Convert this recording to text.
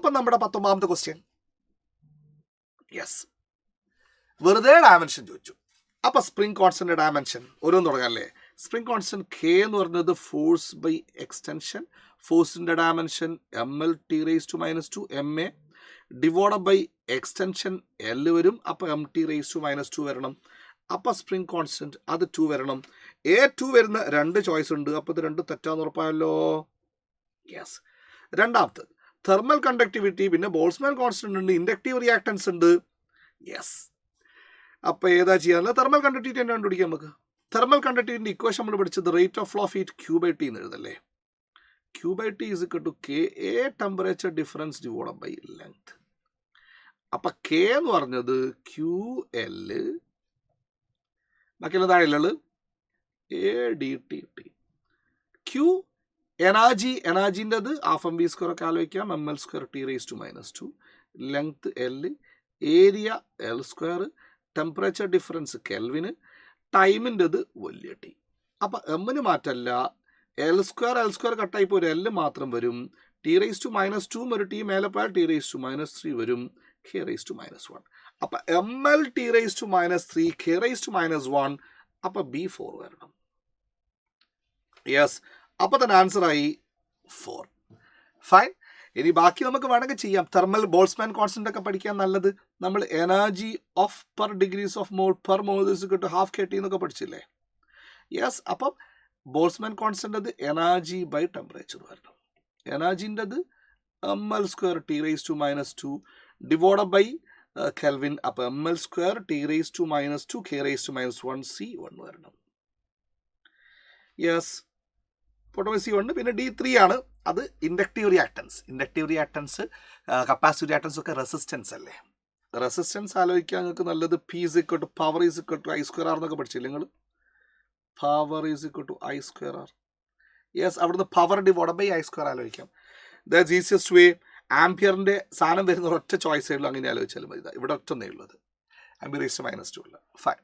അപ്പം നമ്മുടെ 19ാമത്തെ question. Yes, വെറുതെ ഡയമെൻഷൻ ചോദിച്ചു. അപ്പം സ്പ്രിംഗ് കോൺസ്റ്റന്റ് ഡയമെൻഷൻ ഓരോന്ന് തുടങ്ങാം അല്ലേ. സ്പ്രിംഗ് കോൺസ്റ്റന്റ് കെ എന്ന് പറയുന്നത് ഫോഴ്സ് ബൈ എക്സ്റ്റൻഷൻ. ഫോഴ്സിൻ്റെ dimension ml(T⁻²) MA divided by extension L വരും. അപ്പോൾ MT⁻² വരണം. അപ്പോൾ സ്പ്രിംഗ് കോൺസ്റ്റന്റ് അത് 2 വരണം. A2 വരുന്ന 2 ചോയ്സ് ഉണ്ട്. അപ്പോൾ ഇത് 2 തെറ്റാന്ന് ഉറപ്പായല്ലോ. യെസ്. രണ്ടാമത്തെ തെർമൽ കണ്ടക്ടിവിറ്റി, പിന്നെ ബോൾസ്മാൻ കോൺസ്റ്റന്റ് ഉണ്ട്, ഇൻഡക്റ്റീവ് റിയാക്ടൻസ് ഉണ്ട്. യെസ്. അപ്പോൾ ഏതാ ചെയ്യാനുള്ള? തെർമൽ കണ്ടക്ടിവിറ്റി തന്നെ കണ്ടുപിടിക്കാം നമുക്ക്. തെർമൽ കണ്ടക്ടിവിറ്റിൻ്റെ ഇക്വേഷൻ നമ്മൾ പഠിച്ചത് rate of flow of heat Q/T എന്ന് എഴുതല്ലേ. Q/T is equal to KA temperature difference divided by length. അപ്പം K എന്ന് പറഞ്ഞത് QL, ബാക്കിയുള്ള താഴെയുള്ളത് AdTT. Q എനർജിൻ്റെത് ½ ഒക്കെ ആലോചിക്കാം, ml² T⁻². Length L, area L², temperature difference kelvin, ടൈമിൻ്റെത് വലിയ T. അപ്പം എമ്മിന് മാറ്റല്ല, L² കട്ടായിപ്പോൾ ഒരു L മാത്രം വരും. T⁻² ഒരു T മേലെ പോയാൽ T⁻³ വരും, K⁻⁻1. അപ്പം ml(T⁻3), K⁻⁻1. അപ്പം B4 വരണം. യെസ്. അപ്പോൾ തന്നെ ആൻസറായി 4. ഫൈൻ. ഇനി ബാക്കി നമുക്ക് വേണമെങ്കിൽ ചെയ്യാം. തെർമൽ ബോൾസ്മാൻ കോൺസ്റ്റന്റ് ഒക്കെ പഠിക്കാൻ നല്ലത് നമ്മൾ energy of per degrees of mole per mole ½ kT എന്നൊക്കെ പഠിച്ചില്ലേ. യെസ്. അപ്പം ബോൾസ്മാൻ കോൺസ്റ്റന്റ് അത് എനർജി ബൈ ടെമ്പറേച്ചർ വരണം. എനർജിൻ്റെത് ml² T⁻² divided by kelvin. അപ്പോൾ ml² T⁻², K⁻⁻1 C1 വരണം. യെസ്. C1. പിന്നെ D3 ആണ്, അത് ഇൻഡക്റ്റീവ് റിയാക്ടൻസ്. കപ്പാസിറ്റീവ് റിയാക്ടൻസ് ഒക്കെ റെസിസ്റ്റൻസ് അല്ലേ. റെസിസ്റ്റൻസ് ആലോചിക്കാൻ നിങ്ങൾക്ക് നല്ലത് P = പവർ I²R എന്നൊക്കെ പഠിച്ചില്ലേ നിങ്ങൾ. Power I²R. യെസ്. അവിടുന്ന് പവർ ഡിവൈഡഡ് ബൈ I² ആലോചിക്കാം. ദാറ്റ്സ് ഈസിയസ്റ്റ് വേ. ആംപിയറിൻ്റെ സാധനം വരുന്ന ഒരൊറ്റ ചോയ്സേ ഉള്ളൂ, അങ്ങനെ ആലോചിച്ചാലും മതി. ഇവിടെ ഒറ്റന്നേ ഉള്ളത്, ആംപിയർ⁻². ഫൈൻ.